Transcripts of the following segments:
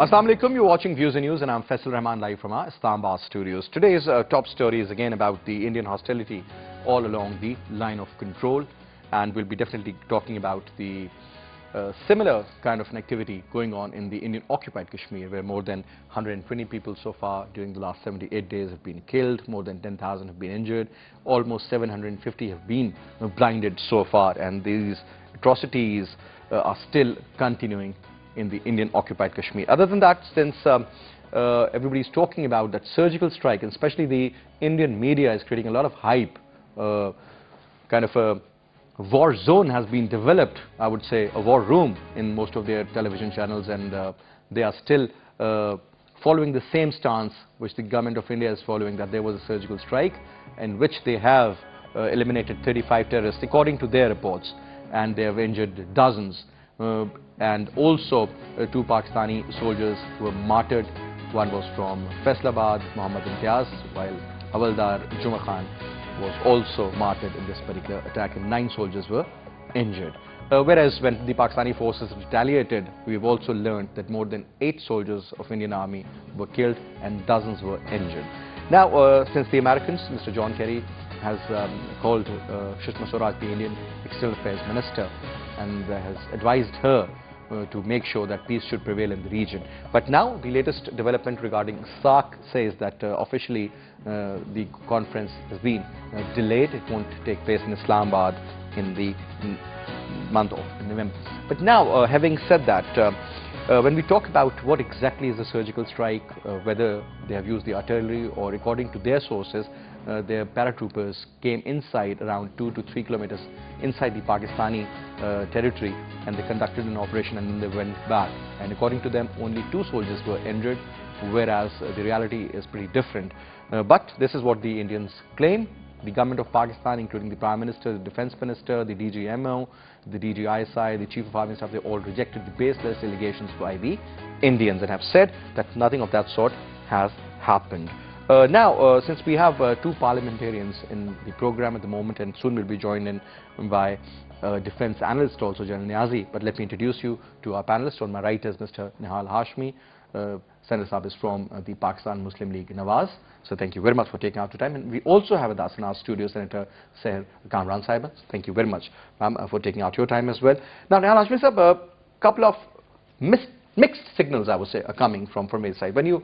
Assalamu alaikum, you're watching Views and News and I'm Faisal Rahman live from our Islamabad studios. Today's top story is again about the Indian hostility all along the line of control, and we'll be definitely talking about the similar kind of an activity going on in the Indian occupied Kashmir, where more than 120 people so far during the last 78 days have been killed, more than 10,000 have been injured, almost 750 have been blinded so far, and these atrocities are still continuing in the Indian occupied Kashmir. Other than that, since everybody's talking about that surgical strike, and especially the Indian media is creating a lot of hype, kind of a war zone has been developed, I would say, a war room in most of their television channels, and they are still following the same stance which the government of India is following, that there was a surgical strike in which they have eliminated 35 terrorists according to their reports, and they have injured dozens. And also 2 Pakistani soldiers were martyred. One was from Faisalabad, Muhammad Imtiaz, while Havaldar Juma Khan was also martyred in this particular attack, and 9 soldiers were injured. Whereas when the Pakistani forces retaliated, we've also learned that more than 8 soldiers of Indian Army were killed and dozens were injured. Now, since the Americans, Mr. John Kerry has called Sushma Swaraj, the Indian External Affairs Minister, and has advised her to make sure that peace should prevail in the region. But now the latest development regarding SAARC says that officially the conference has been delayed. It won't take place in Islamabad in the month of November. But now, having said that, when we talk about what exactly is a surgical strike, whether they have used the artillery or according to their sources, their paratroopers came inside around 2 to 3 kilometers inside the Pakistani territory, and they conducted an operation and then they went back. And according to them, only 2 soldiers were injured, whereas the reality is pretty different. But this is what the Indians claim. The government of Pakistan, including the Prime Minister, the Defence Minister, the DGMO, the DGISI, the Chief of Army Staff, they all rejected the baseless allegations by the Indians and have said that nothing of that sort has happened. Now, since we have 2 parliamentarians in the program at the moment, and soon will be joined in by defence analyst also, General Niazi, but let me introduce you to our panelists. On my right is Mr. Nihal Hashmi. Senator Saab is from the Pakistan Muslim League Nawaz. So thank you very much for taking out the time. And we also have with us in our studio Senator Seher Kamran Saiba. Thank you very much, ma'am, for taking out your time as well. Now, Nihal Hashmi Saab, a couple of mixed signals, I would say, are coming from his side. When you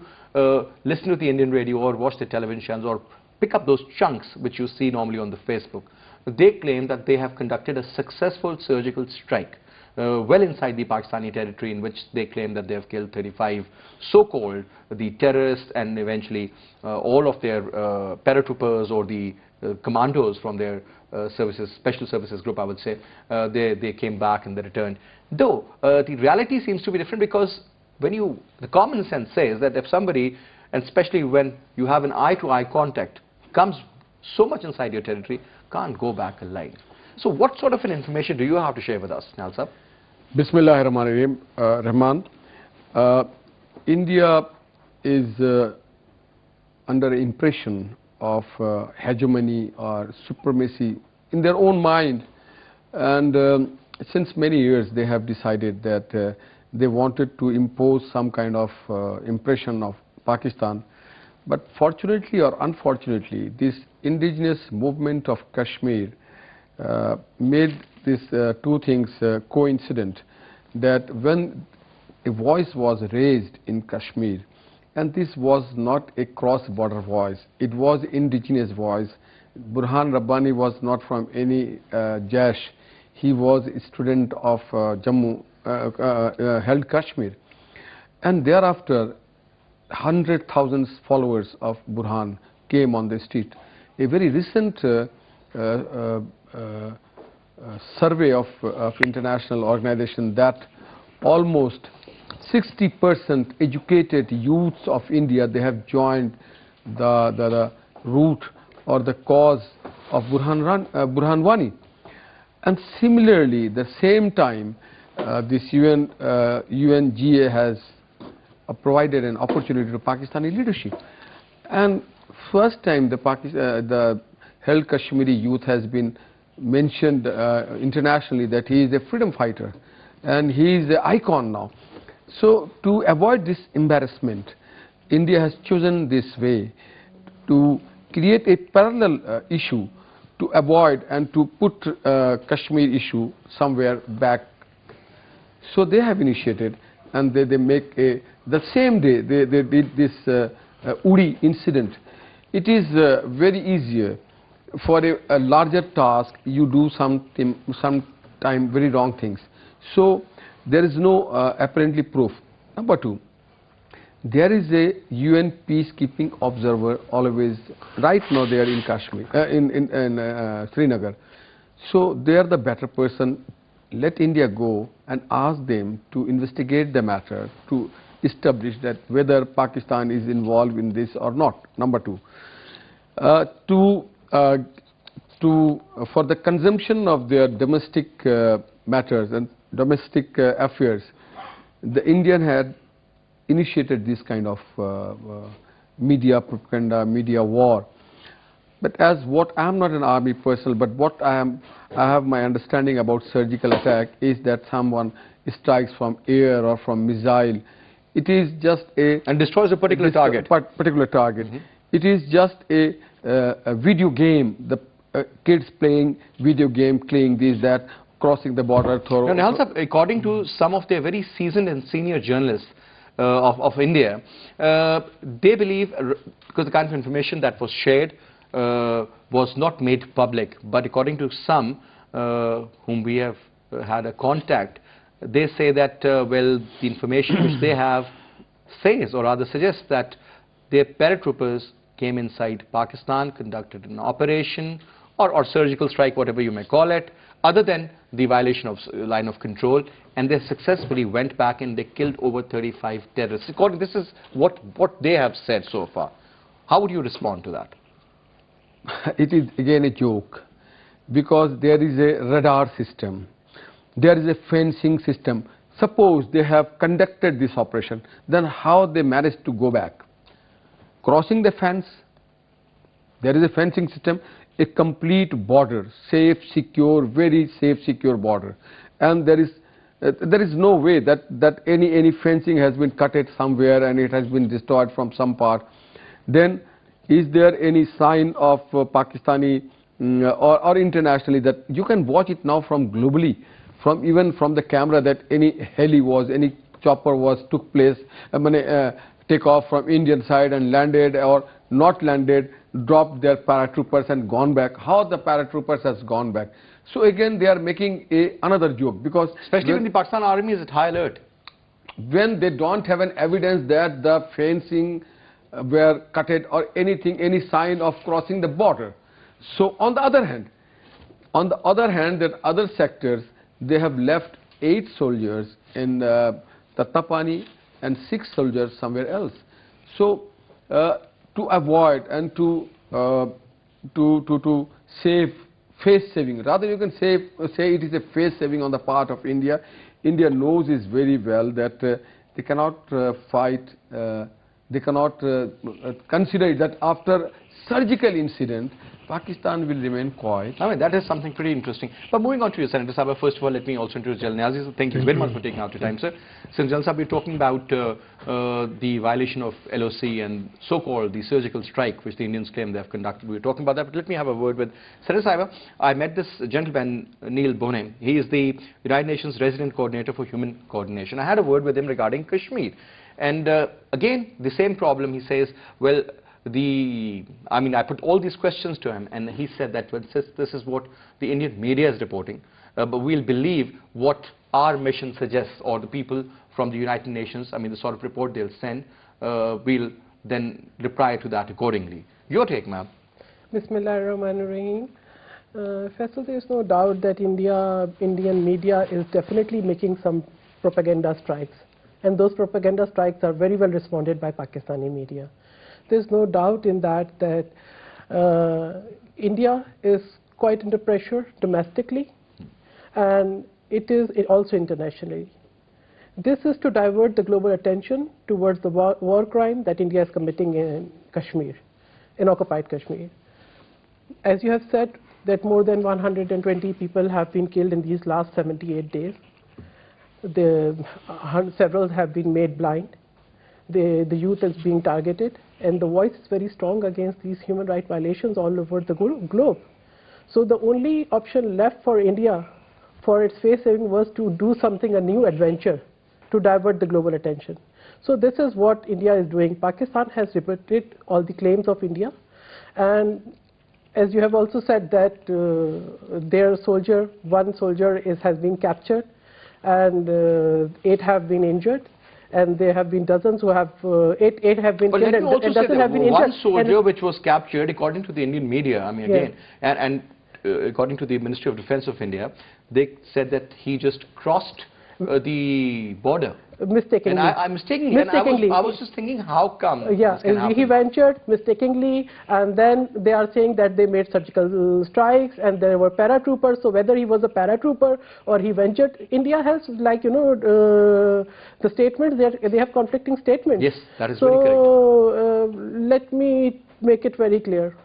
listen to the Indian radio or watch the television channels or pick up those chunks which you see normally on the Facebook, they claim that they have conducted a successful surgical strike well inside the Pakistani territory, in which they claim that they have killed 35 so-called the terrorists, and eventually all of their paratroopers or the commandos from their services, special services group, I would say, they came back and they returned. Though the reality seems to be different, because when the common sense says that if somebody, and especially when you have an eye-to-eye contact, comes so much inside your territory, can't go back alive. So what sort of an information do you have to share with us, Nihal Saab? Bismillahirrahmanirrahim. India is under impression of hegemony or supremacy in their own mind, and since many years they have decided that they wanted to impose some kind of impression of Pakistan. But fortunately or unfortunately, this indigenous movement of Kashmir made these 2 things coincident, that when a voice was raised in Kashmir, and this was not a cross-border voice, it was indigenous voice. Burhan Rabbani was not from any Jaish. He was a student of Jammu, held Kashmir. And thereafter, 100,000 followers of Burhan came on the street. A very recent survey of international organization, that almost 60% educated youths of India, they have joined the route or the cause of Burhan Wani. And similarly, the same time, this UNGA has provided an opportunity to Pakistani leadership. And first time the held Kashmiri youth has been mentioned internationally, that he is a freedom fighter and he is an icon now. So to avoid this embarrassment, India has chosen this way to create a parallel issue to avoid and to put Kashmir issue somewhere back. So they have initiated, and they make the same day they did this Uri incident. It is very easier for a larger task. You do sometime very wrong things. So there is no apparently proof. Number two, there is a UN peacekeeping observer always right now there in Kashmir, in Srinagar. So they are the better person. Let India go and ask them to investigate the matter to establish that whether Pakistan is involved in this or not. Number two, for the consumption of their domestic matters and domestic affairs, the Indian had initiated this kind of media propaganda, media war. But as what I am not an army person, but what I have my understanding about surgical attack is that someone strikes from air or from missile. It is just a and destroys a particular target. Particular target. It is just a video game. The kids playing video game, playing this, that, crossing the border. Now, Nihal Sahab, according to some of their very seasoned and senior journalists of India, they believe, because the kind of information that was shared was not made public, but according to some whom we have had a contact, they say that, well, the information which they have says, or rather suggests, that their paratroopers came inside Pakistan, conducted an operation or surgical strike, whatever you may call it, other than the violation of line of control, and they successfully went back and they killed over 35 terrorists. This is what they have said so far. How would you respond to that? It is again a joke, because there is a radar system, there is a fencing system. Suppose they have conducted this operation, then how they managed to go back? Crossing the fence, there is a fencing system, a complete border, safe, secure, very safe, secure border, and there is no way that any fencing has been cut it somewhere and it has been destroyed from some part. Then is there any sign of Pakistani or internationally, that you can watch it now from globally, even from the camera, that any heli was, any chopper was took place, take off from Indian side and landed or not landed, dropped their paratroopers and gone back. How the paratroopers has gone back? So again they are making another joke, because especially when the Pakistan army is at high alert, when they don't have an evidence that the fencing were cutted or anything, any sign of crossing the border. So on the other hand, that other sectors, they have left 8 soldiers in the Tapani and 6 soldiers somewhere else. So to avoid and to save face saving, rather you can say it is a face saving on the part of India. India knows is very well that they cannot fight. They cannot consider that after surgical incident, Pakistan will remain quiet. I mean, that is something pretty interesting. But moving on to you, Senator Sahib, first of all, let me also introduce Jalal Niazi. Thank you very much for taking out your time, sir. Since Jalal Sahib, we're talking about the violation of LOC and so-called the surgical strike, which the Indians claim they have conducted. We were talking about that, but let me have a word with Senator Sahib. I met this gentleman, Neil Bone. He is the United Nations Resident Coordinator for Human Coordination. I had a word with him regarding Kashmir. And again, the same problem. He says, well, I put all these questions to him, and he said that, well, this is what the Indian media is reporting, but we'll believe what our mission suggests, or the people from the United Nations, the sort of report they'll send, we'll then reply to that accordingly. Your take, ma'am. Bismillahirrahmanirrahim. Faisal, there is no doubt that Indian media is definitely making some propaganda strikes, and those propaganda strikes are very well responded by Pakistani media. There's no doubt in that India is quite under pressure domestically, and it is also internationally. This is to divert the global attention towards the war crime that India is committing in Kashmir, in occupied Kashmir. As you have said, that more than 120 people have been killed in these last 78 days. Several have been made blind. The youth is being targeted, and the voice is very strong against these human rights violations all over the globe. So the only option left for India for its face saving was to do something, a new adventure, to divert the global attention. So this is what India is doing. Pakistan has repeated all the claims of India, and as you have also said that their soldier, one soldier has been captured, and 8 have been injured. And there have been dozens who have, eight have been killed, and dozen have been injured. One soldier and which was captured, according to the Indian media, I mean, again, and according to the Ministry of Defence of India, they said that he just crossed the border. Mistakenly. And mistakenly. And I was just thinking, how come this can happen? He ventured mistakenly, and then they are saying that they made surgical strikes, and there were paratroopers. So whether he was a paratrooper or he ventured, India has, like, you know, the statements, they have conflicting statements. Yes, that is very correct. So let me make it very clear.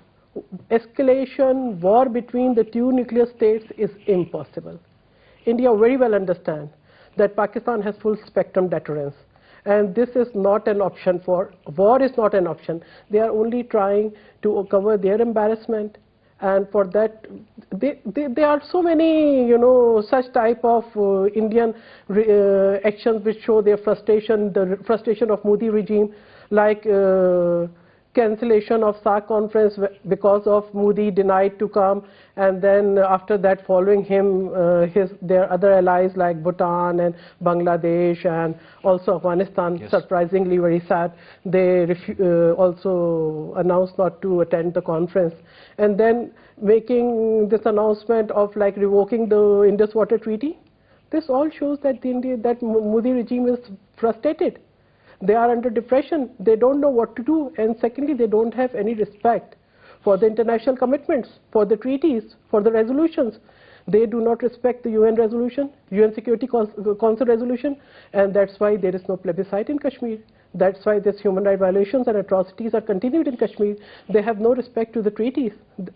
Escalation, war between the two nuclear states is impossible. India very well understands that Pakistan has full spectrum deterrence, and this is not an option for war. Is not an option. They are only trying to cover their embarrassment, and for that there are so many, you know, such type of Indian actions which show their frustration, the frustration of Modi regime, like cancellation of SAARC conference because of Modi denied to come, and then after that following him their other allies like Bhutan and Bangladesh and also Afghanistan. Yes. Surprisingly very sad, they also announced not to attend the conference, and then making this announcement of like revoking the Indus Water Treaty. This all shows that that Modi regime is frustrated. They are under depression. They don't know what to do. And secondly, they don't have any respect for the international commitments, for the treaties, for the resolutions. They do not respect the UN resolution, UN Security Council resolution, and that's why there is no plebiscite in Kashmir. That's why these human rights violations and atrocities are continued in Kashmir. They have no respect to the treaties,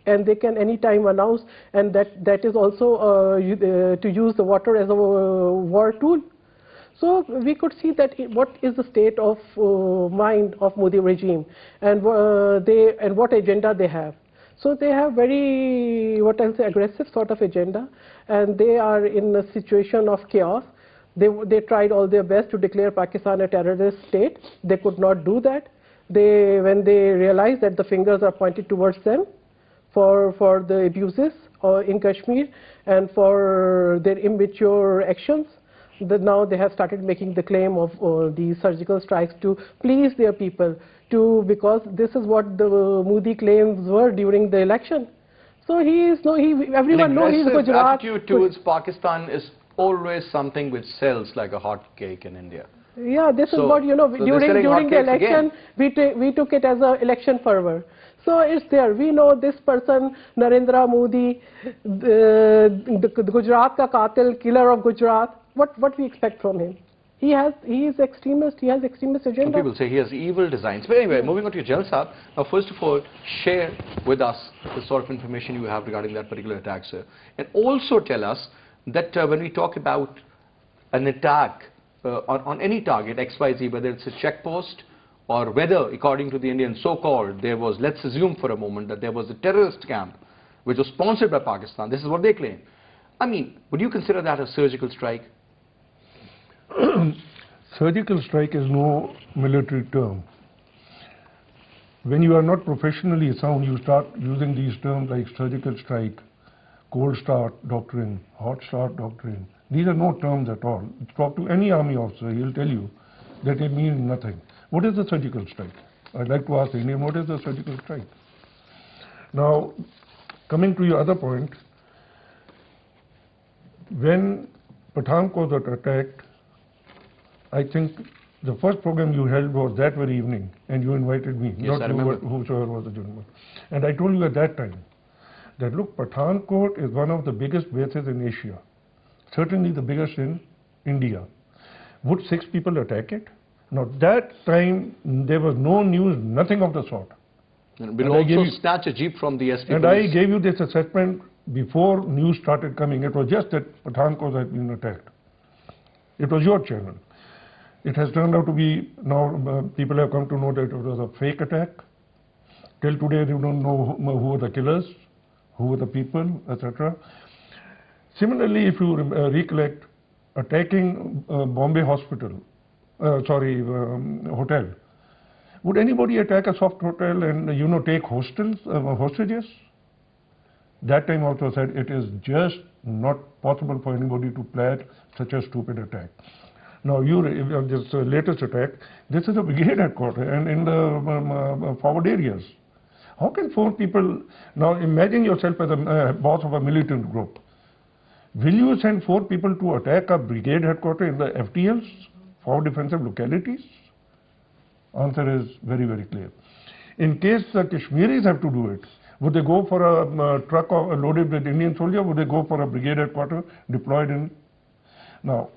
and they can anytime announce, and that is also to use the water as a war tool. So we could see that what is the state of mind of Modi regime, and what agenda they have. So they have very, what I'll say, aggressive sort of agenda, and they are in a situation of chaos. They tried all their best to declare Pakistan a terrorist state. They could not do that. When they realized that the fingers are pointed towards them for the abuses in Kashmir and for their immature actions, now they have started making the claim of these surgical strikes to please their people, because this is what the Modi claims were during the election. So everyone knows he's Gujarat. Attitude towards Pakistan is always something which sells like a hot cake in India. Yeah, this is what, you know, during the election, we took it as an election fervor. So it's there. We know this person, Narendra Modi, the Gujarat ka qatil, killer of Gujarat. What we expect from him? He is extremist. He has extremist agenda. Some people say he has evil designs. But anyway, moving on to your Jalsa. Now, first of all, share with us the sort of information you have regarding that particular attack, sir, and also tell us that when we talk about an attack on any target XYZ, whether it's a checkpost or whether, according to the Indian so-called, there was, let's assume for a moment that there was a terrorist camp which was sponsored by Pakistan. This is what they claim. I mean, would you consider that a surgical strike? Surgical strike is no military term. When you are not professionally sound, you start using these terms like surgical strike, cold start doctrine, hot start doctrine. These are no terms at all. Talk to any army officer, he'll tell you that it means nothing. What is the surgical strike? I'd like to ask the Indian, what is the surgical strike? Now, coming to your other point, when Pathankot was attacked, I think the first program you held was that very evening, and you invited me, yes, not whosoever was the gentleman. And I told you at that time that, look, Pathankot is one of the biggest bases in Asia, certainly the biggest in India. Would 6 people attack it? Now, that time there was no news, nothing of the sort. And we'll also snatch a jeep from the SP And I gave you this assessment before news started coming. It was just that Pathankot had been attacked. It was your channel. It has turned out to be, now people have come to know that it was a fake attack. Till today, they don't know who were the killers, who were the people, etc. Similarly, if you recollect, attacking Bombay hospital, hotel. Would anybody attack a soft hotel and, take hostages? That time also said it is just not possible for anybody to plan such a stupid attack. Now, this latest attack, this is a brigade headquarters and in the forward areas. How can 4 people, now imagine yourself as a boss of a militant group. Will you send 4 people to attack a brigade headquarters in the FDLs, forward defensive localities? Answer is very, very clear. In case the Kashmiris have to do it, would they go for a truck loaded with Indian soldiers? Would they go for a brigade headquarters deployed in? Now,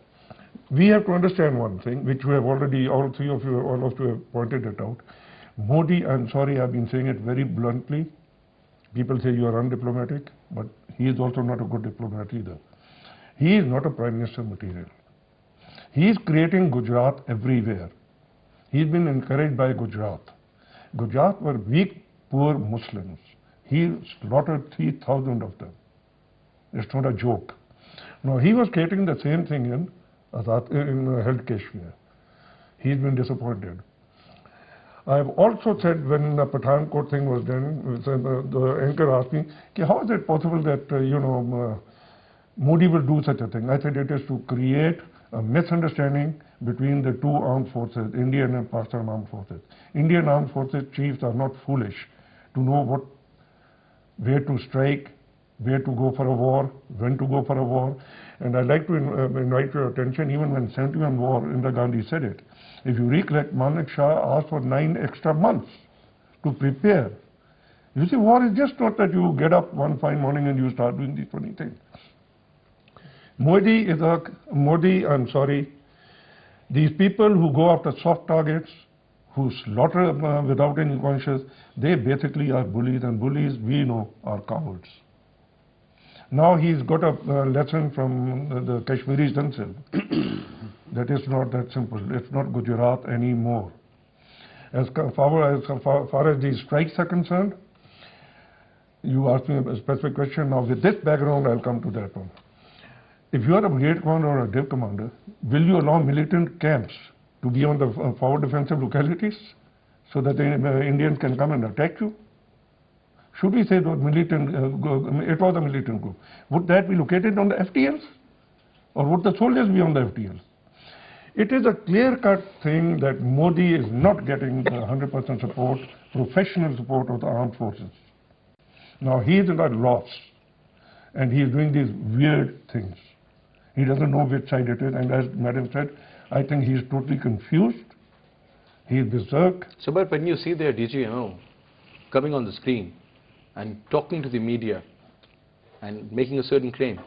we have to understand one thing, which we have already, all three of you have pointed it out. Modi, I'm sorry, I've been saying it very bluntly. People say you are undiplomatic, but he is also not a good diplomat either. He is not a prime minister material. He is creating Gujarat everywhere. He's been encouraged by Gujarat. Gujarat were weak, poor Muslims. He slaughtered 3,000 of them. It's not a joke. Now, he was creating the same thing in held Kashmir. He's been disappointed. I have also said when the Pathankot thing was done, the anchor asked me, how is it possible that, Modi will do such a thing? I said it is to create a misunderstanding between the two armed forces, Indian and Pakistan armed forces. Indian armed forces chiefs are not foolish to know where to strike, where to go for a war, when to go for a war. And I'd like to invite your attention, even when 71 war, Indira Gandhi said it. If you recollect, Manek Shah asked for 9 extra months to prepare. You see, war is just not that you get up one fine morning and you start doing these funny things. I'm sorry, these people who go after soft targets, who slaughter without any conscience, they basically are bullies, and bullies, we know, are cowards. Now he's got a lesson from the Kashmiris themselves. That is not that simple. It's not Gujarat anymore. As far as these strikes are concerned, you asked me a specific question. Now with this background, I'll come to that one. If you are a brigade commander or a div commander, will you allow militant camps to be on the forward defensive localities so that the Indians can come and attack you? Should we say that it was a militant group? Would that be located on the FTLs? Or would the soldiers be on the FTLs? It is a clear-cut thing that Modi is not getting the 100% support, professional support of the armed forces. Now he is at a loss, and he is doing these weird things. He doesn't know which side it is, and as Madam said, I think he is totally confused. He is berserk. So, but when you see their DGMO coming on the screen and talking to the media and making a certain claim,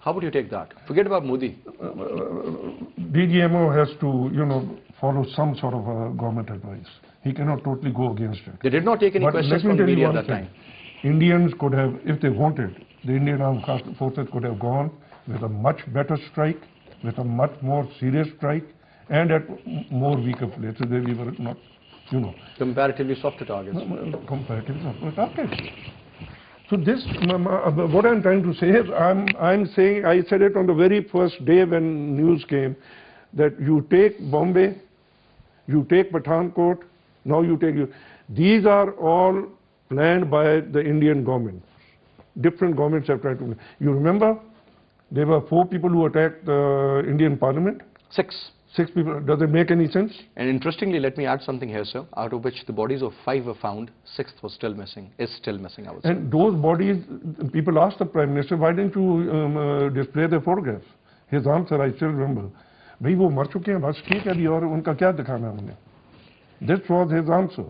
how would you take that? Forget about Modi. DGMO has to, follow some sort of government advice. He cannot totally go against it. They did not take any questions from the media at that time. Indians could have, if they wanted, the Indian Armed Forces could have gone with a much better strike, with a much more serious strike, and at more weaker places where we were not, Comparatively softer targets. Comparatively softer targets. So this, what I'm trying to say is, I'm saying, I said it on the very first day when news came, that you take Bombay, you take Pathankot, now you take, these are all planned by the Indian government. Different governments have tried to, you remember, there were 4 people who attacked the Indian Parliament? 6. 6 people, does it make any sense? And interestingly, let me add something here, sir, out of which the bodies of 5 were found, 6th was still missing, is still missing, I would say. And those bodies, people asked the Prime Minister, why didn't you display their photographs? His answer, I still remember, bhai wo mar chuke hain, bas theek hai abhi aur unka kya dikhana hai humne. This was his answer.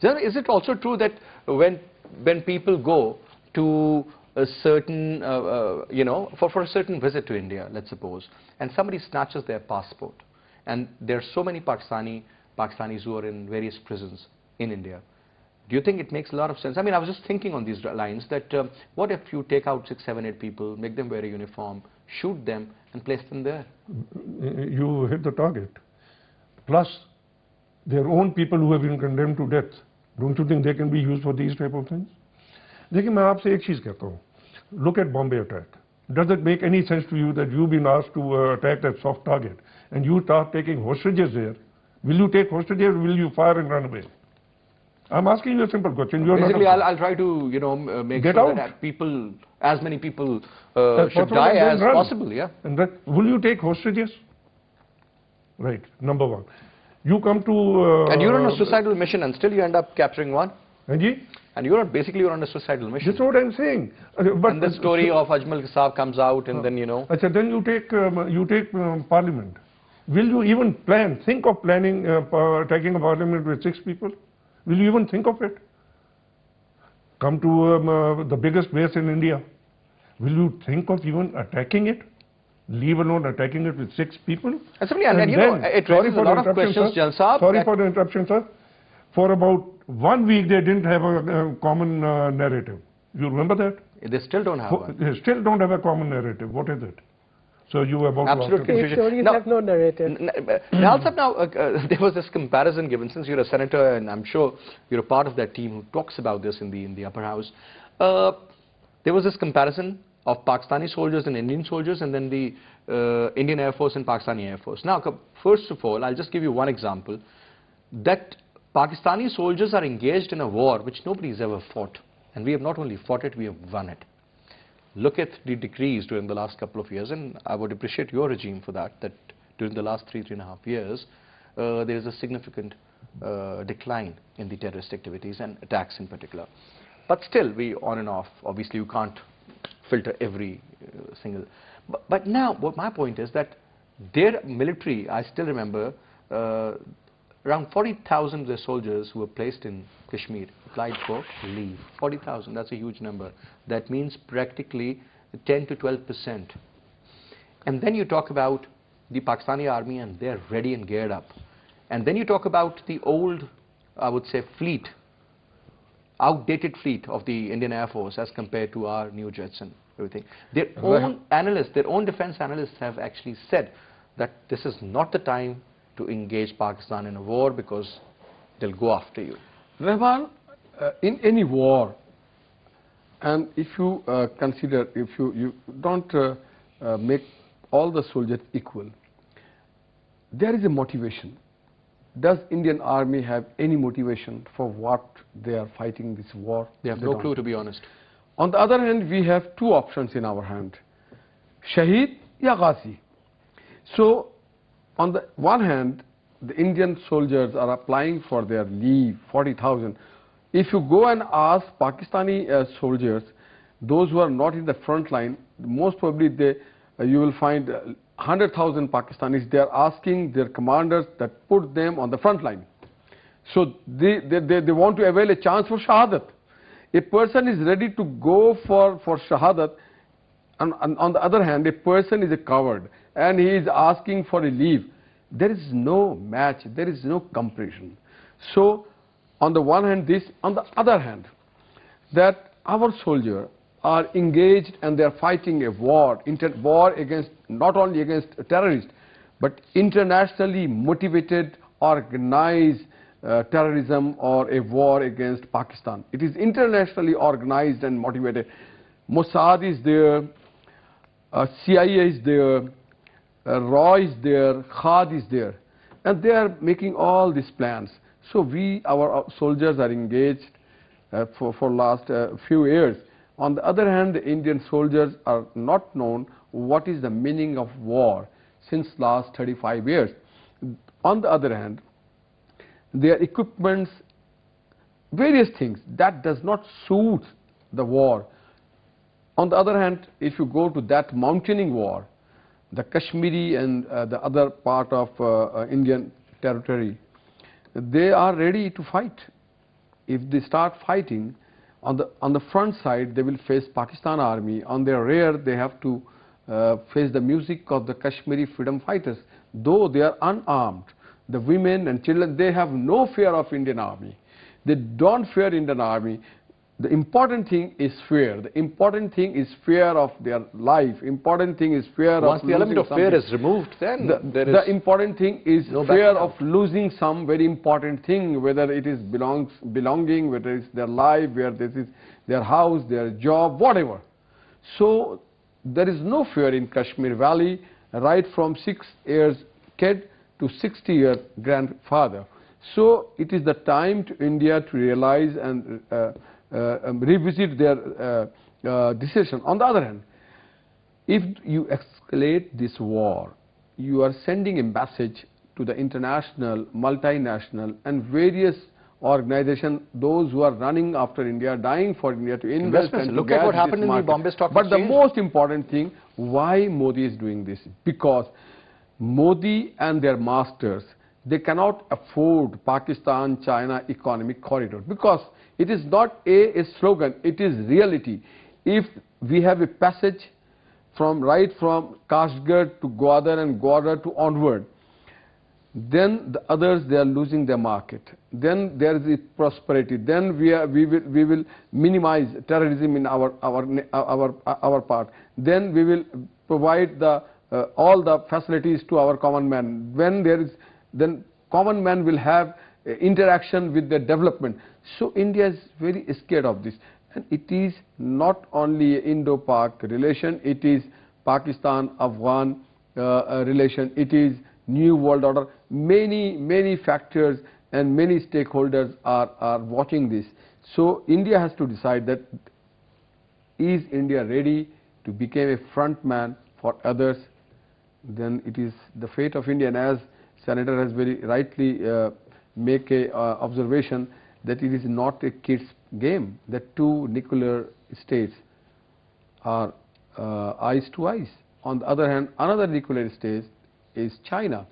Sir, is it also true that when people go to a certain, for a certain visit to India, let's suppose, and somebody snatches their passport, and there are so many Pakistanis who are in various prisons in India, Do you think it makes a lot of sense? I mean, I was just thinking on these lines that what if you take out 6, 7, 8 people, make them wear a uniform, shoot them and place them there? You hit the target. Plus, their own people who have been condemned to death, don't you think they can be used for these type of things? देखिए मैं आपसे एक चीज कहता हूँ. Look at Bombay attack. Does it make any sense to you that you've been asked to attack that soft target and you start taking hostages there? Will you take hostages or will you fire and run away? I'm asking you a simple question. You're Basically, not I'll try to, you know, make Get sure out. that people, as many people As should possible die and then as run. possible, yeah. And that, will you take hostages? Right, number one. You come to... And you're on a suicidal mission and still you end up capturing one. Anji? And you're basically you're on a suicidal mission. That's what I'm saying. But And the story of Ajmal Kasab comes out and then, you know. Achha, then you take parliament. Will you even think of planning attacking a parliament with 6 people? Will you even think of it? Come to the biggest base in India. Will you think of even attacking it? Leave alone attacking it with 6 people? And you know, it raises a lot of questions, Jan Saab. Sorry for the interruption, sir. For about 1 week, they didn't have a common narrative. You remember that? They still don't have one. They still don't have a common narrative. What is it? So you were about Absolute to ask These stories have no narrative. Now, there was this comparison given, since you're a senator and I'm sure you're a part of that team who talks about this in the upper house. There was this comparison of Pakistani soldiers and Indian soldiers and then the Indian Air Force and Pakistani Air Force. Now, first of all, I'll just give you one example, that Pakistani soldiers are engaged in a war which nobody's ever fought. And we have not only fought it, we have won it. Look at the decrees during the last couple of years, and I would appreciate your regime for that, that during the last 3.5 years, there is a significant decline in the terrorist activities and attacks in particular. But still, we on and off, obviously you can't filter every single. But now, what my point is that their military, I still remember, around 40,000 of their soldiers who were placed in Kashmir applied for leave. 40,000, that's a huge number. That means practically 10 to 12%. And then you talk about the Pakistani army and they're ready and geared up. And then you talk about the old, I would say, fleet, outdated fleet of the Indian Air Force as compared to our new jets and everything. Their own analysts, their own defense analysts have actually said that this is not the time to engage Pakistan in a war because they'll go after you. Rahman, in any war, and if you consider, if you don't make all the soldiers equal, there is a motivation. Does Indian Army have any motivation for what they are fighting this war? They have no clue, to be honest. On the other hand, we have 2 options in our hand, Shaheed ya Ghazi. So, on the one hand, the Indian soldiers are applying for their leave, 40,000. If you go and ask Pakistani soldiers, those who are not in the front line, most probably you will find 100,000 Pakistanis, they are asking their commanders that put them on the front line. So they want to avail a chance for Shahadat. A person is ready to go for Shahadat, and on the other hand, a person is a coward and he is asking for a leave. There is no match, there is no comparison. So on the one hand this, on the other hand, that our soldiers are engaged and they are fighting a war, war against, not only against terrorists, but internationally motivated, organized terrorism or a war against Pakistan. It is internationally organized and motivated. Mossad is there, CIA is there, RAW is there, Khad is there, and they are making all these plans. So our soldiers are engaged for last few years. On the other hand, the Indian soldiers are not known what is the meaning of war since last 35 years. On the other hand, their equipments, various things, that does not suit the war. On the other hand, if you go to that mountaineering war, the Kashmiri and the other part of Indian territory, they are ready to fight. If they start fighting, on the front side they will face Pakistan army, on their rear they have to face the music of the Kashmiri freedom fighters. Though they are unarmed, the women and children, they have no fear of Indian army. They don't fear Indian Army. The important thing is fear. The important thing is fear of their life. Important thing is fear of Once the element of fear something. is removed, then The important thing is no fear backing of out. losing some very important thing, whether it is belonging, whether it's their life, where this is their house, their job, whatever. So there is no fear in Kashmir Valley, right from 6 years kid to 60-year grandfather. So it is the time to India to realize and revisit their decision. On the other hand, if you escalate this war, you are sending a message to the international, multinational and various organizations, those who are running after India, dying for India to invest Investments. and Look to at get what this happened in the market. Bombay Stock But the Exchange. most important thing, why Modi is doing this? Because Modi and their masters, they cannot afford Pakistan-China economic corridor, because it is not a slogan, it is reality. If we have a passage right from Kashgar to Gwadar and Gwadar to onward, then the others, they are losing their market. Then there is prosperity. Then we will minimize terrorism in our part. Then we will provide all the facilities to our common man. When there is, then common man will have interaction with the development. So India is very scared of this. And it is not only Indo-Pak relation, it is Pakistan-Afghan relation, it is New World Order. Many factors and many stakeholders are watching this. So India has to decide that, is India ready to become a front man for others? Then it is the fate of India. And as Senator has very rightly make a observation, that it is not a kid's game. The two nuclear states are eyes to eyes. On the other hand, another nuclear state is China.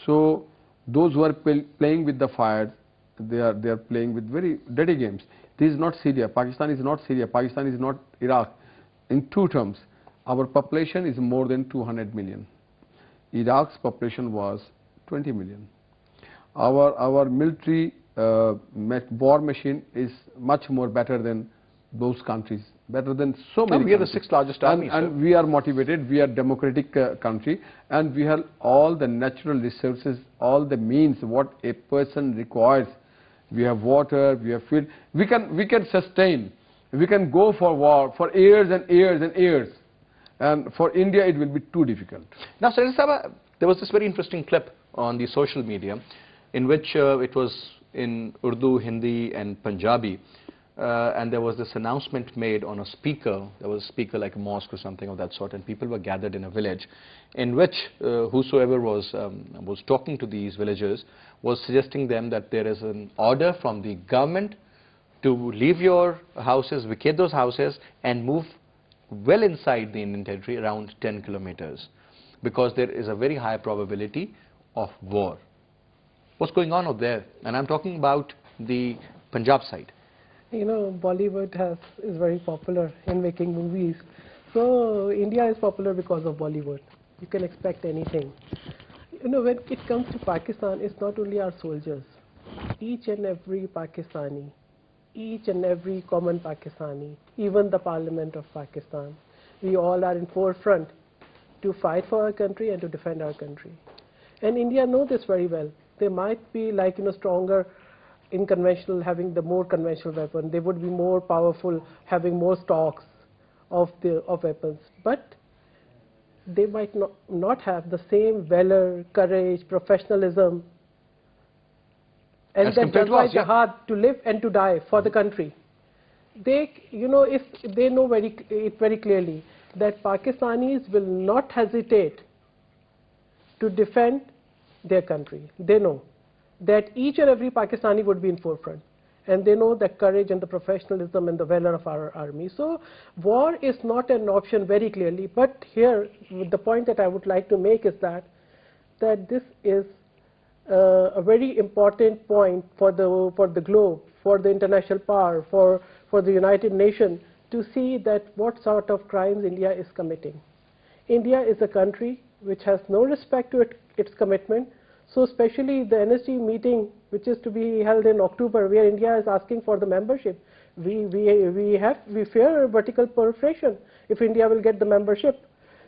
So those who are playing with the fire, they are playing with very dirty games. This is not Syria. Pakistan is not Syria. Pakistan is not Iraq. In two terms, our population is more than 200 million. Iraq's population was 20 million. Our military war machine is much more better than those countries, better than so many we are the countries. 6th largest army, and we are motivated, we are democratic country, and we have all the natural resources, all the means what a person requires. We have water, we have food. We can sustain, we can go for war for years and years and years. And for India it will be too difficult. Now, Senator Sahab, there was this very interesting clip on the social media in which it was in Urdu, Hindi and Punjabi, and there was this announcement made on a speaker. There was a speaker like a mosque or something of that sort, and people were gathered in a village in which whosoever was talking to these villagers was suggesting them that there is an order from the government to leave your houses, vacate those houses and move well inside the Indian territory, around 10 kilometers, because there is a very high probability of war. What's going on out there? And I'm talking about the Punjab side. You know, Bollywood is very popular in making movies. So India is popular because of Bollywood. You can expect anything. You know, when it comes to Pakistan, it's not only our soldiers. Each and every Pakistani, each and every common Pakistani, even the Parliament of Pakistan, we all are in forefront to fight for our country and to defend our country. And India knows this very well. They might be like, you know, stronger in conventional, having the more conventional weapon. They would be more powerful, having more stocks of weapons. But they might not have the same valor, courage, professionalism, and As that compared to us, yeah. jihad to live and to die for the country. They, you know, if they know very clearly that Pakistanis will not hesitate to defend their country. They know that each and every Pakistani would be in forefront, and they know the courage and the professionalism and the valor of our army. So war is not an option very clearly. But here the point that I would like to make is that this is a very important point for the globe, for the international power, for the United Nations to see that what sort of crimes India is committing. India is a country which has no respect to its commitment. So especially the NSG meeting which is to be held in October, where India is asking for the membership. We fear vertical proliferation if India will get the membership.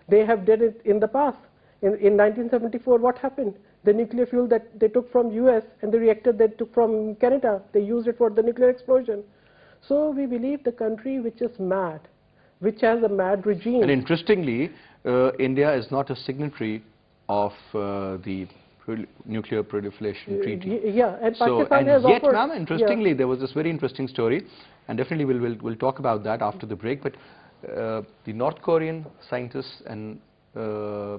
They have did it in the past. In 1974, what happened? The nuclear fuel that they took from US and the reactor they took from Canada, they used it for the nuclear explosion. So we believe the country which is mad, which has a mad regime. And interestingly, India is not a signatory of the nuclear proliferation treaty. Yeah, and So, Pakistan and has yet, offered. ma'am, interestingly, there was this very interesting story, and definitely we'll talk about that after the break. But the North Korean scientists and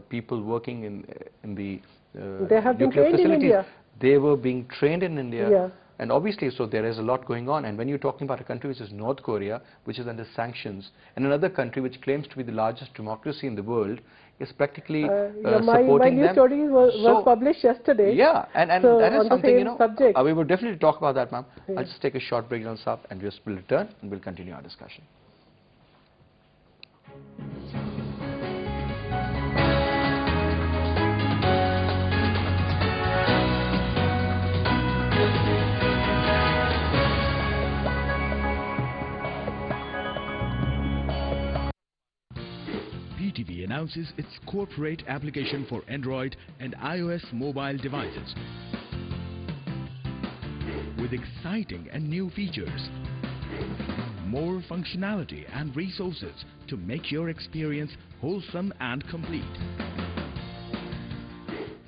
people working in the They have been nuclear trained in facilities, India. they were being trained in India. Yeah. And obviously, so there is a lot going on. And when you're talking about a country which is North Korea, which is under sanctions, and another country which claims to be the largest democracy in the world, is practically my supporting news them. story was published yesterday. Yeah, and so that is on something, the same subject. we will definitely talk about that, ma'am. Yeah. I'll just take a short break on sub, and we'll return and we'll continue our discussion. PTV announces its corporate application for Android and iOS mobile devices with exciting and new features, more functionality and resources to make your experience wholesome and complete.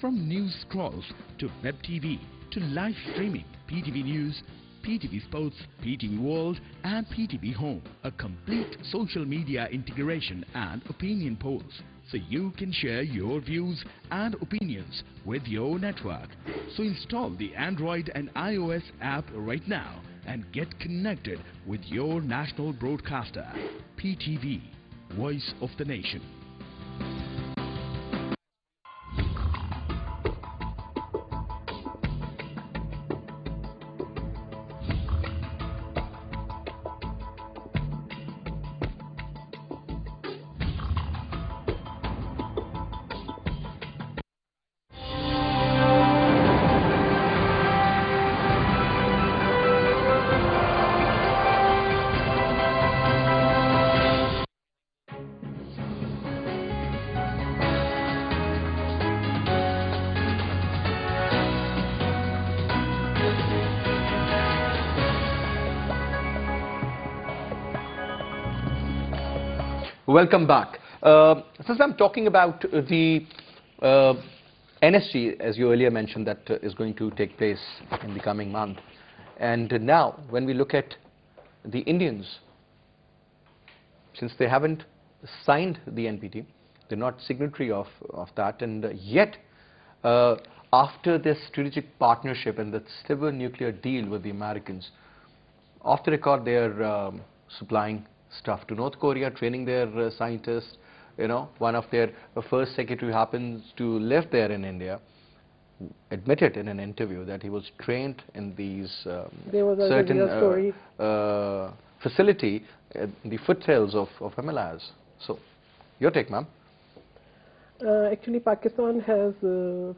From news scrolls to web TV to live streaming, PTV News, PTV Sports, PTV World and PTV Home, a complete social media integration and opinion polls, so you can share your views and opinions with your network. So install the Android and iOS app right now and get connected with your national broadcaster, PTV, Voice of the Nation. Welcome back. Since I'm talking about the NSG, as you earlier mentioned, that is going to take place in the coming month. And now, when we look at the Indians, since they haven't signed the NPT, they're not signatory of that, and yet, after this strategic partnership and the civil nuclear deal with the Americans, off the record, they're supplying stuff to North Korea, training their scientists. One of their first secretary happens to live there in India, admitted in an interview that he was trained in these certain facility in the foothills of Himalayas. So, your take, ma'am. Actually, Pakistan has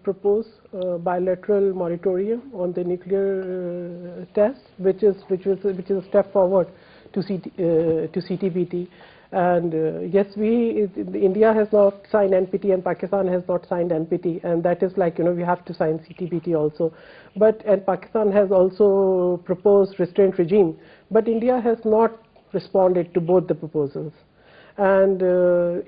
proposed a bilateral moratorium on the nuclear tests, which is a step forward to CTBT. And yes, India has not signed NPT and Pakistan has not signed NPT, and that is like, we have to sign CTBT also. And Pakistan has also proposed restraint regime, but India has not responded to both the proposals. And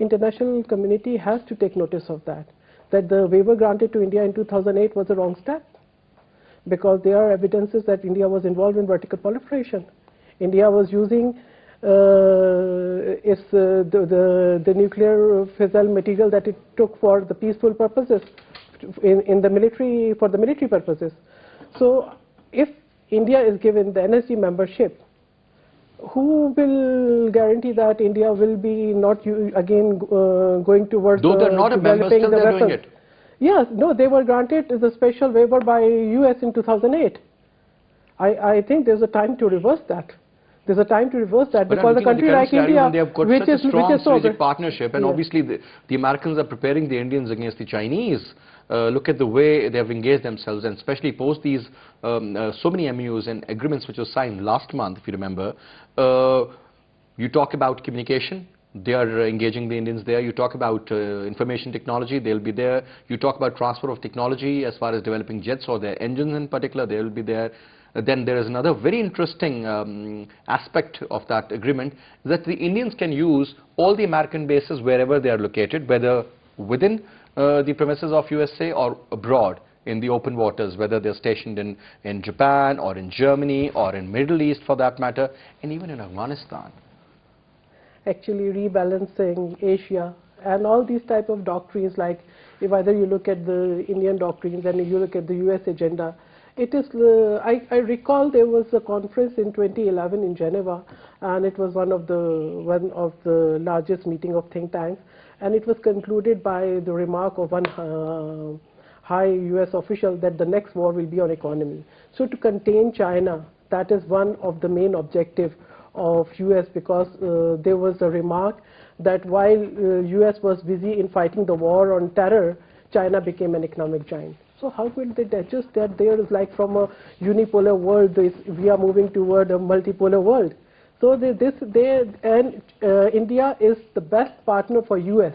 international community has to take notice of that the waiver granted to India in 2008 was a wrong step, because there are evidences that India was involved in vertical proliferation. India was using the nuclear fissile material that it took for the peaceful purposes, in the military, for the military purposes. So if India is given the NSG membership, who will guarantee that India will be not again going towards though they're not a member, still they're doing it? Yes, no, they were granted the special waiver by US in 2008. I think there's a time to reverse that. There's a time to reverse that, but because a country like India, they have got which such a strong so strategic partnership, and obviously the Americans are preparing the Indians against the Chinese look at the way they have engaged themselves, and especially post these so many MOUs and agreements which were signed last month, if you remember. You talk about communication, they are engaging the Indians there. You talk about information technology, they'll be there. You talk about transfer of technology as far as developing jets or their engines in particular, they will be there. Then there is another very interesting aspect of that agreement, that the Indians can use all the American bases wherever they are located, whether within the premises of USA or abroad in the open waters, whether they're stationed in Japan or in Germany or in Middle East for that matter, and even in Afghanistan. Actually rebalancing Asia and all these type of doctrines, like if either you look at the Indian doctrines and you look at the US agenda, it is, I recall there was a conference in 2011 in Geneva, and it was one of the largest meeting of think tanks, and it was concluded by the remark of one high US official that the next war will be on economy. So to contain China, that is one of the main objective of US, because there was a remark that while US was busy in fighting the war on terror, China became an economic giant. So how will they digest that there is, like, from a unipolar world, we are moving toward a multipolar world. So India is the best partner for US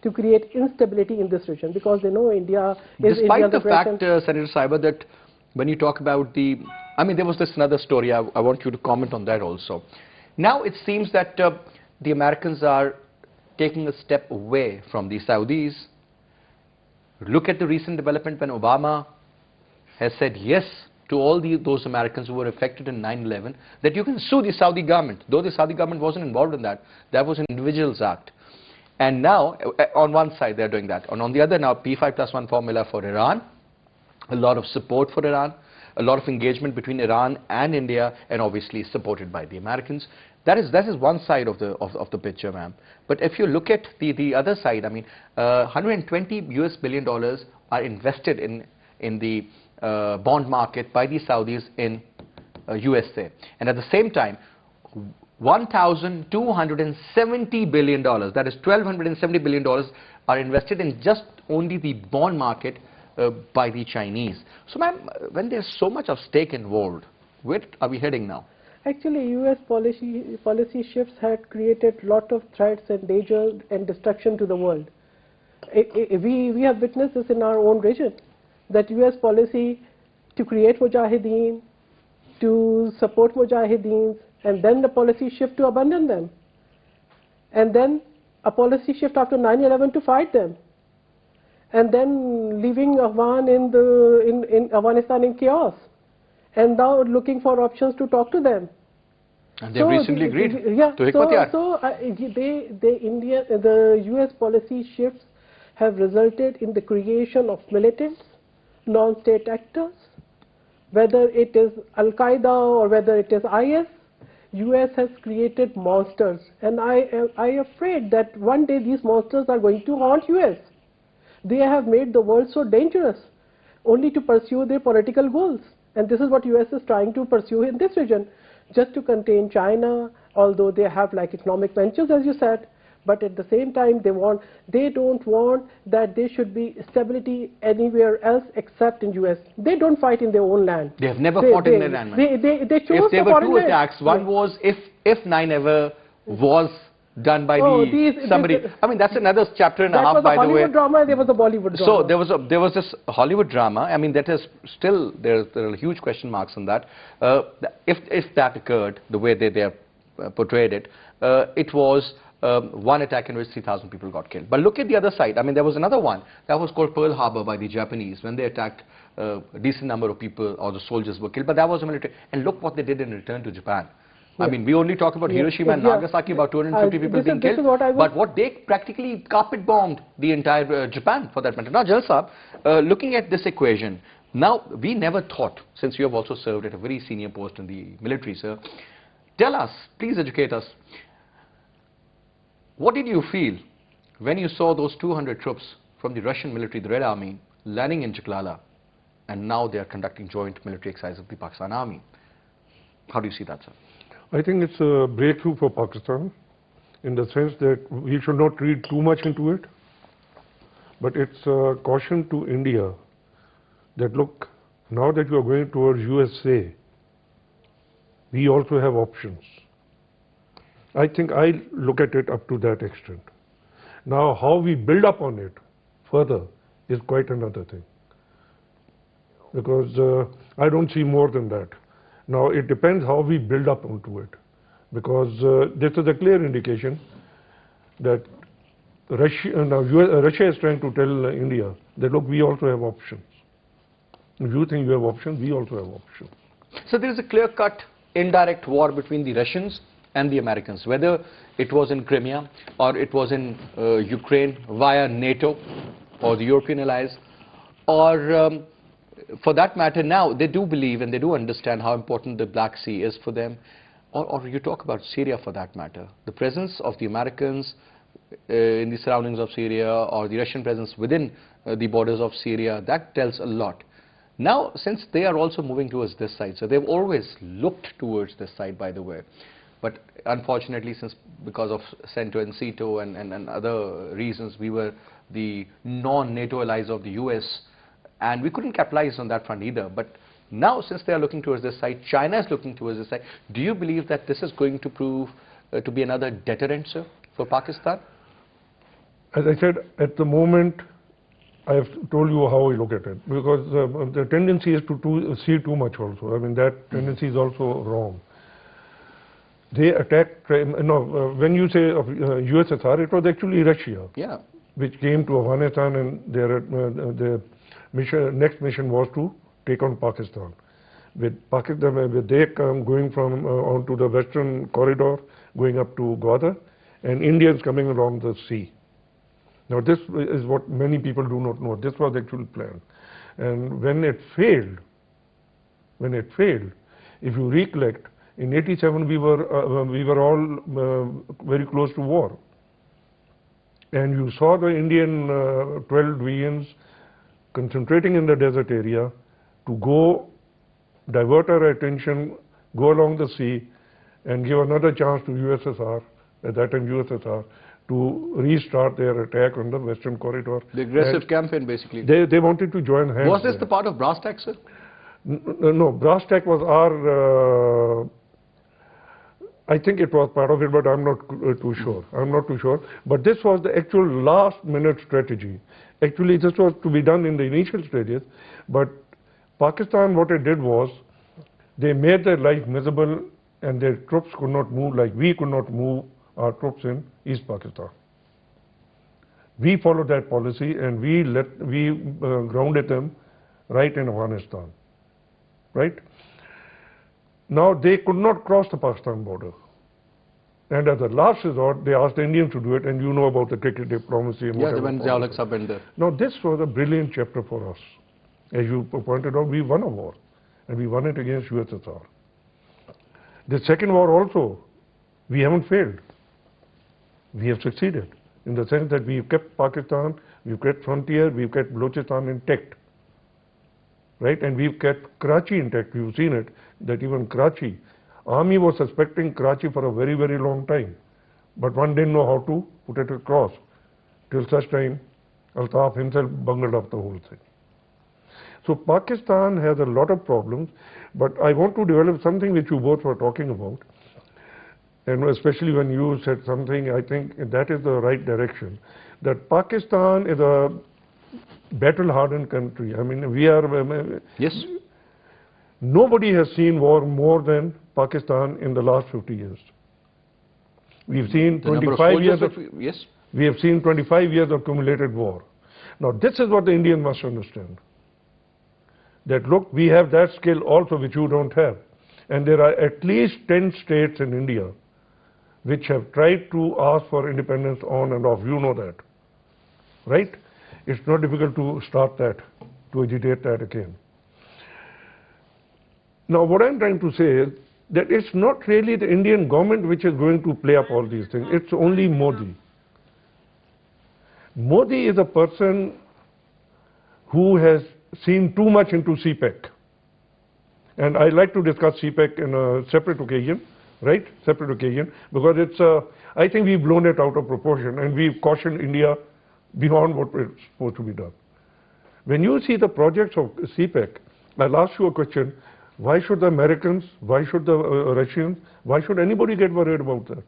to create instability in this region, because they know India is... Despite the fact, Senator Sahiba, that when you talk about the... I mean, there was this another story, I want you to comment on that also. Now it seems that the Americans are taking a step away from the Saudis. Look at the recent development when Obama has said yes to all those Americans who were affected in 9/11, that you can sue the Saudi government, though the Saudi government wasn't involved in that. That was an Individuals Act. And now, on one side, they're doing that. And on the other, now, P5+1 formula for Iran, a lot of support for Iran, a lot of engagement between Iran and India, and obviously supported by the Americans. That is one side of the picture, ma'am. But if you look at the other side, I mean, $120 billion are invested in the bond market by the Saudis in USA. And at the same time, $1,270 billion, that is $1,270 billion, are invested in just only the bond market by the Chinese. So, ma'am, when there's so much of stake involved, where are we heading now? Actually, US policy shifts had created a lot of threats and danger and destruction to the world. We have witnessed this in our own region, that US policy to create mujahideen, to support mujahideens, and then the policy shift to abandon them. And then a policy shift after 9/11 to fight them. And then leaving in Afghanistan in chaos. And now looking for options to talk to them. And they've recently agreed to Hikmatyar. The US policy shifts have resulted in the creation of militants, non-state actors, whether it is Al-Qaeda or whether it is IS. US has created monsters, and I am afraid that one day these monsters are going to haunt US. They have made the world so dangerous only to pursue their political goals. And this is what US is trying to pursue in this region, just to contain China, although they have like economic ventures, as you said, but at the same time they don't want that there should be stability anywhere else except in US. They don't fight in their own land. They have never fought in their land. They chose if there were two attacks, one was if 9 ever was done by somebody. I mean, that's another chapter and a half, by the way. There was a Hollywood drama and there was a Bollywood drama. So there was this Hollywood drama. I mean, that is still, there are huge question marks on that. If that occurred the way they have portrayed it, it was one attack in which 3,000 people got killed. But look at the other side. I mean, there was another one that was called Pearl Harbor by the Japanese, when they attacked a decent number of people, or the soldiers were killed. But that was a military. And look what they did in return to Japan. I mean, we only talk about Hiroshima and Nagasaki, about 250 people being killed, but what they practically carpet bombed the entire Japan, for that matter. Now, Jalal Saab, looking at this equation, now we never thought, since you have also served at a very senior post in the military, sir, tell us, please educate us, what did you feel when you saw those 200 troops from the Russian military, the Red Army, landing in Jalalabad, and now they are conducting joint military exercise of the Pakistan Army? How do you see that, sir? I think it's a breakthrough for Pakistan, in the sense that we should not read too much into it. but it's a caution to India that look, now that you are going towards USA, we also have options. I think I look at it up to that extent. Now, how we build up on it further is quite another thing, because I don't see more than that. Now, it depends how we build up onto it, because this is a clear indication that Russia is trying to tell India that, look, we also have options. If you think you have options, we also have options. So there is a clear-cut indirect war between the Russians and the Americans, whether it was in Crimea or it was in Ukraine via NATO or the European allies, or for that matter now they do believe and they do understand how important the Black Sea is for them, or you talk about Syria for that matter. The presence of the Americans in the surroundings of Syria or the Russian presence within the borders of Syria, that tells a lot. Now, since they are also moving towards this side, so they've always looked towards this side, by the way, but unfortunately, because of CENTO and CETO and other reasons, we were the non-NATO allies of the US, and we couldn't capitalize on that front either. But now, since they are looking towards this side, China is looking towards this side. Do you believe that this is going to prove to be another deterrent, sir, for Pakistan? As I said, at the moment, I have told you how I look at it, because the tendency is to see too much also. I mean, that tendency is also wrong. They attacked, when you say of USSR, it was actually Russia, yeah, which came to Afghanistan, and their next mission was to take on Pakistan. With they come going from onto the western corridor, going up to Gwadar, and Indians coming along the sea. Now, this is what many people do not know. This was the actual plan. And when it failed, if you recollect, in '87 we were all very close to war. And you saw the Indian 12 divisions concentrating in the desert area to go divert our attention, go along the sea, and give another chance to USSR, at that time USSR, to restart their attack on the western corridor. The aggressive campaign, basically. They wanted to join hands. Was this the part of Brass Tack, sir? No, Brass Tack was our... I think it was part of it, but I'm not too sure. I'm not too sure. But this was the actual last-minute strategy. Actually, this was to be done in the initial stages, but Pakistan, what it did was, they made their life miserable, and their troops could not move like we could not move our troops in East Pakistan. We followed that policy, and we grounded them right in Afghanistan, right? Now, they could not cross the Pakistan border. And as a last resort, they asked the Indians to do it, and you know about the cricket diplomacy and whatever. Yeah, when Ziaul Haq went there. Now, this was a brilliant chapter for us. As you pointed out, we won a war, and we won it against USSR. The second war also, we haven't failed. We have succeeded, in the sense that we've kept Pakistan, we've kept frontier, we've kept Balochistan intact. Right? And we've kept Karachi intact. You've seen it, that even Karachi, army was suspecting Karachi for a very, very long time. But one didn't know how to put it across, till such time Altaf himself bungled up the whole thing. So Pakistan has a lot of problems, but I want to develop something which you both were talking about. And especially when you said something, I think that is the right direction. That Pakistan is a battle-hardened country. I mean, we are... Yes. Nobody has seen war more than Pakistan in the last 50 years. We've seen 25 years of... Yes. We have seen 25 years of accumulated war. Now, this is what the Indian must understand. That, look, we have that skill also which you don't have. And there are at least 10 states in India which have tried to ask for independence on and off. You know that, right? It's not difficult to start that, to agitate that again. Now, what I'm trying to say is that it's not really the Indian government which is going to play up all these things. It's only Modi. Modi is a person who has seen too much into CPEC. And I'd like to discuss CPEC in a separate occasion, right? Separate occasion, because it's, I think we've blown it out of proportion, and we've cautioned India beyond what is supposed to be done. When you see the projects of CPEC, I'll ask you a question. Why should the Americans, why should the Russians, why should anybody get worried about that?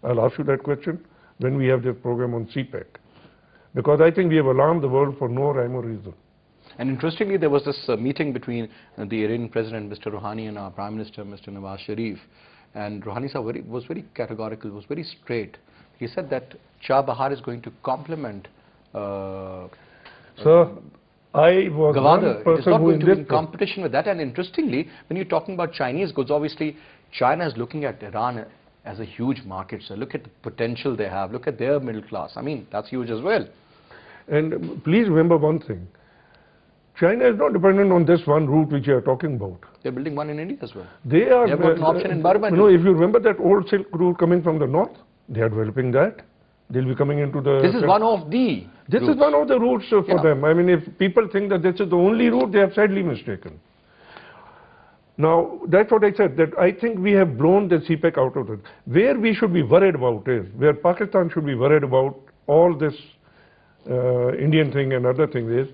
I'll ask you that question when we have this program on CPEC. Because I think we have alarmed the world for no rhyme or reason. And interestingly, there was this meeting between the Iranian President, Mr. Rouhani, and our Prime Minister, Mr. Nawaz Sharif. And Rouhani sir was very categorical, was very straight. He said that Chabahar is going to complement Sir, I was Gawada. one It is not person who going in to be this in competition with that. And interestingly, when you're talking about Chinese goods, obviously China is looking at Iran as a huge market. So look at the potential they have. Look at their middle class. I mean, that's huge as well. And please remember one thing. China is not dependent on this one route which you are talking about. They're building one in India as well. They They have got an option in Burma. You know, if you remember that old Silk Route coming from the north, they are developing that. They'll be coming into the... This is one of the This routes. is one of the routes for Yeah. them. I mean, if people think that this is the only route, they have sadly mistaken. Now, that's what I said, that I think we have blown the CPEC out of it. Where we should be worried about is, where Pakistan should be worried about all this Indian thing and other things is,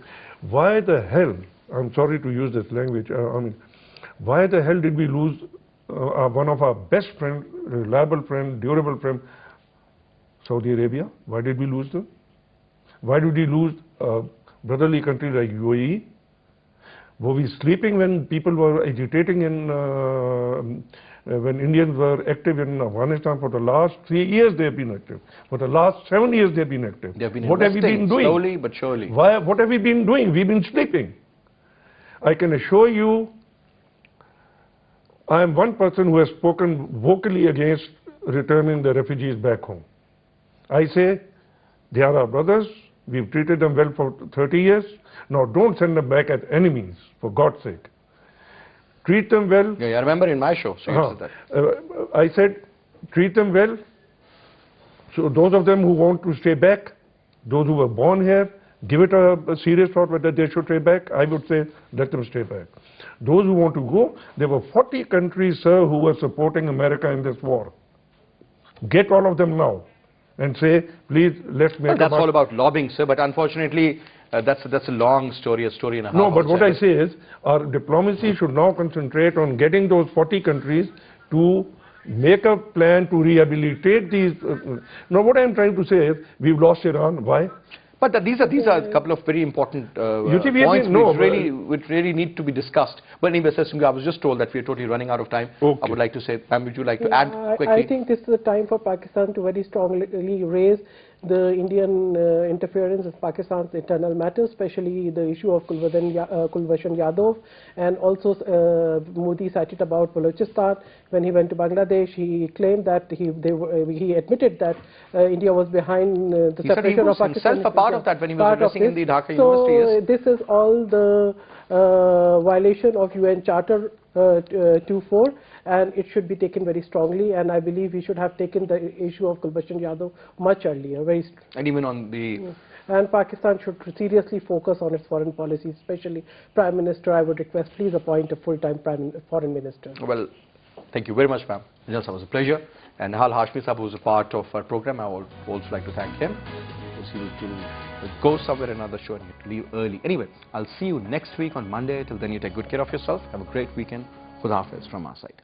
why the hell, I'm sorry to use this language, I mean, why the hell did we lose one of our best friend, reliable friend, durable friend, Saudi Arabia? Why did we lose them? Why did we lose a brotherly country like UAE? Were we sleeping when people were agitating in, when Indians were active in Afghanistan? For the last 3 years they have been active. For the last 7 years they have been active. They have been what have we investing been doing? slowly but surely. Why, what have we been doing? We've been sleeping. I can assure you, I am one person who has spoken vocally against returning the refugees back home. I say, they are our brothers, we've treated them well for 30 years, now don't send them back as enemies, for God's sake. Treat them well. Yeah, I remember in my show, so you said that. I said, treat them well. So those of them who want to stay back, those who were born here, give it a serious thought whether they should stay back. I would say, let them stay back. Those who want to go, there were 40 countries, sir, who were supporting America in this war. Get all of them now and say, please, let's make Well, that's all about lobbying, sir, but unfortunately, that's a long story, a story and a half. No, but what I outside. say is, our diplomacy should now concentrate on getting those 40 countries to make a plan to rehabilitate these. Now, what I'm trying to say is, we've lost Iran. Why? But these are a couple of very important You see, we have points been- no, which really need to be discussed. But anyway, Sir Singh, I was just told that we are totally running out of time. Okay. I would like to say, ma'am, would you like to add quickly? I think this is the time for Pakistan to very strongly raise the Indian interference in Pakistan's internal matters, especially the issue of Kulbhushan Yadav, and also Modi cited about Balochistan. When he went to Bangladesh, he claimed that he admitted that India was behind the He said he separation was of Pakistan. himself a part of that when he was Part of addressing in this. the Dhaka So University. Yes. this is all the violation of UN Charter 24, and it should be taken very strongly, and I believe we should have taken the issue of Kulbhushan Yadav much earlier. And even on the... And Pakistan should seriously focus on its foreign policy, especially Prime Minister. I would request, please appoint a full-time foreign minister. Well, thank you very much, ma'am. It was a pleasure. And Nihal Hashmi Sahab, who was a part of our program, I would also like to thank him. He was to go somewhere another show and he had to leave early. Anyway, I'll see you next week on Monday. Till then, you take good care of yourself. Have a great weekend. Khuda Hafiz from our side.